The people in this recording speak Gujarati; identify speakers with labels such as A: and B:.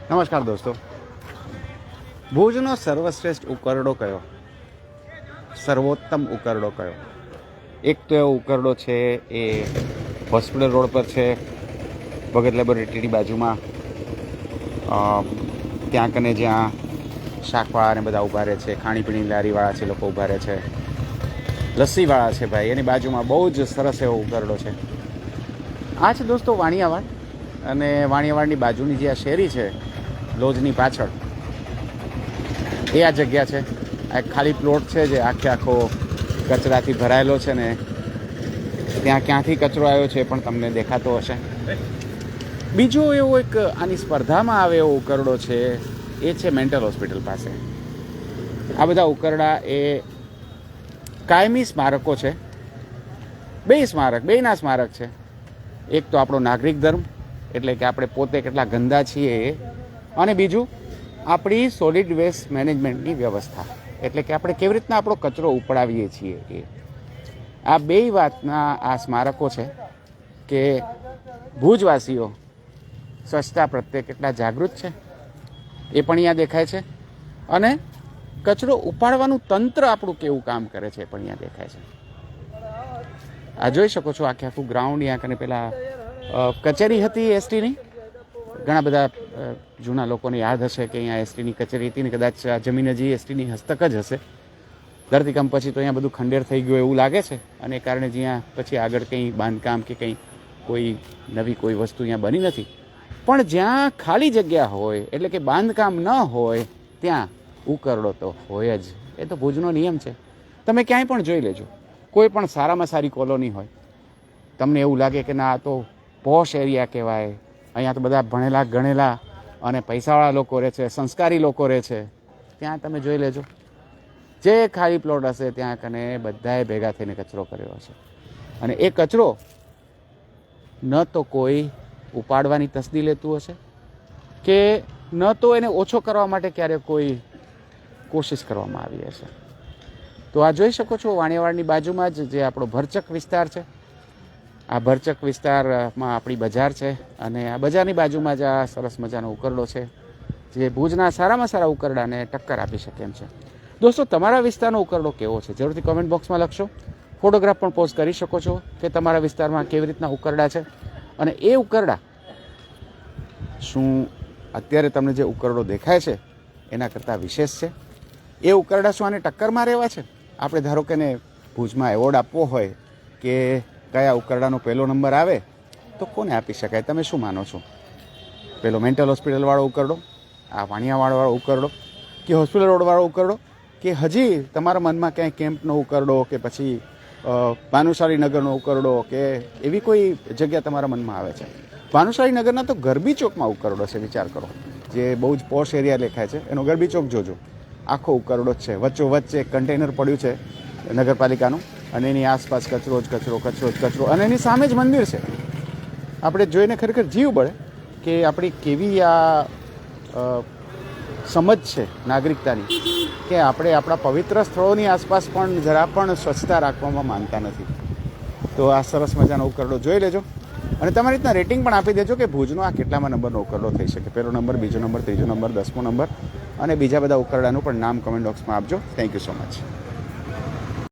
A: નમસ્કાર દોસ્તો, ભુજનો સર્વશ્રેષ્ઠ ઉકરડો કયો, સર્વોત્તમ ઉકરડો કયો? એક તો એવો ઉકરડો છે એ હોસ્પિટલ રોડ પર છે, ભગત લેબોરેટરીની બાજુમાં, ત્યાં કને જ્યાં શાકવાળા ને બધા ઊભા રહે છે, ખાણીપીણી લારીવાળા છે લોકો ઊભા રહે છે, લસ્સીવાળા છે ભાઈ, એની બાજુમાં બહુ જ સરસ એવો ઉકરડો છે. આ છે દોસ્તો વાણિયાવાડ, અને વાણિયાવાડની બાજુની જે આ શેરી છે લોજની પાછળ, એ આ જગ્યા છે. આ એક ખાલી પ્લોટ છે જે આખો કચરાથી ભરાયેલો છે ને ત્યાં ક્યાંથી કચરો આવ્યો છે પણ તમને દેખાતો હશે. બીજો એવો એક આની સ્પર્ધામાં આવે એવો ઉકરડો છે, એ છે મેન્ટલ હોસ્પિટલ પાસે. આ બધા ઉકરડા એ કાયમી સ્મારકો છે, બેયના સ્મારક છે. એક તો આપણો નાગરિક ધર્મ, એટલે કે આપણે પોતે કેટલા ગંદા છીએ એ, અને બીજું આપણી સોલિડ વેસ્ટ મેનેજમેન્ટની વ્યવસ્થા, એટલે કે આપણે કેવી રીતના આપણો કચરો ઉપડાવીએ છીએ એ. આ બેય વાતના આ સ્મારકો છે કે ભુજવાસીઓ સ્વચ્છતા પ્રત્યે કેટલા જાગૃત છે એ પણ અહીંયા દેખાય છે, અને કચરો ઉપાડવાનું તંત્ર આપણું કેવું કામ કરે છે એ પણ અહીંયા દેખાય છે. આ જોઈ શકો છો આખું ગ્રાઉન્ડ. અહીંયા કને પેલા કચેરી હતી એસટીની, ઘણા બધા જૂના લોકોને યાદ હશે કે અહીંયા એસટીની કચેરી હતી ને કદાચ આ જમીન હજી એસટીની હસ્તક જ હશે. ધરતીકંપ પછી તો અહીંયા બધું ખંડેર થઈ ગયું એવું લાગે છે, અને એ કારણે જ્યાં પછી આગળ કંઈ બાંધકામ કે કંઈ કોઈ નવી કોઈ વસ્તુ અહીંયા બની નથી. પણ જ્યાં ખાલી જગ્યા હોય, એટલે કે બાંધકામ ન હોય, ત્યાં ઉકરડો તો હોય જ. એ તો ભુજનો નિયમ છે. તમે ક્યાંય પણ જોઈ લેજો, કોઈ પણ સારામાં સારી કોલોની હોય, તમને એવું લાગે કે ના આ તો પોશ એરિયા કહેવાય, અહીંયા તો બધા ભણેલા ગણેલા અને પૈસાવાળા લોકો રહે છે, સંસ્કારી લોકો રહે છે, ત્યાં તમે જોઈ લેજો જે ખાલી પ્લોટ હશે ત્યાં કને બધાએ ભેગા થઈને કચરો કર્યો હશે. અને એ કચરો ન તો કોઈ ઉપાડવાની તસ્દી લેતું હશે, કે ન તો એને ઓછો કરવા માટે ક્યારેક કોઈ કોશિશ કરવામાં આવી હશે. તો આ જોઈ શકો છો વાણિયાવાડની બાજુમાં જ જે આપણો ભરચક વિસ્તાર છે, આ ભરચક વિસ્તારમાં આપણી બજાર છે, અને આ બજારની બાજુમાં જ આ સરસ મજાનો ઉકરડો છે જે ભુજના સારામાં સારા ઉકરડાને ટક્કર આપી શકે એમ છે. દોસ્તો, તમારા વિસ્તારનો ઉકરડો કેવો છે જરૂરથી કોમેન્ટ બોક્સમાં લખશો. ફોટોગ્રાફ પણ પોસ્ટ કરી શકો છો કે તમારા વિસ્તારમાં કેવી રીતના ઉકરડા છે, અને એ ઉકરડા શું અત્યારે તમને જે ઉકરડો દેખાય છે એના કરતાં વિશેષ છે? એ ઉકરડા શું આને ટક્કરમાં રહેવા છે? આપણે ધારો કે ને ભુજમાં એવોર્ડ આપવો હોય કે કયા ઉકરડાનો પહેલો નંબર આવે, તો કોને આપી શકાય? તમે શું માનો છો? પેલો મેન્ટલ હોસ્પિટલવાળો ઉકરડો, આ વાણિયાવાડવાળો ઉકરડો, કે હોસ્પિટલ રોડવાળો ઉકરડો, કે હજી તમારા મનમાં ક્યાંય કેમ્પનો ઉકરડો, કે પછી ભાનુશાળી નગરનો ઉકરડો, કે એવી કોઈ જગ્યા તમારા મનમાં આવે છે? ભાનુશાળી નગરના તો ગરબી ચોકમાં ઉકરડો છે, વિચાર કરો, જે બહુ જ પોશ એરિયા દેખાય છે, એનો ગરબી ચોક જોજો, આખો ઉકરડો જ છે. વચ્ચે એક કન્ટેનર પડ્યું છે નગરપાલિકાનું, અને એની આસપાસ કચરો જ કચરો, અને એની સામે જ મંદિર છે. આપણે જોઈને ખરેખર જીવ બળે કે આપણી કેવી આ સમજ છે નાગરિકતાની, કે આપણે આપણા પવિત્ર સ્થળોની આસપાસ પણ જરા પણ સ્વચ્છતા રાખવામાં માનતા નથી. તો આ સરસ મજાનો ઉકરડો જોઈ લેજો, અને તમારી રીતના રેટિંગ પણ આપી દેજો કે ભુજનો આ કેટલામાં નંબરનો ઉકરડો થઈ શકે. પહેલો નંબર, બીજો નંબર, ત્રીજો નંબર, 10મો નંબર, અને બીજા બધા ઉકરડાનું પણ નામ કમેન્ટ બોક્સમાં આપજો. Thank you so much.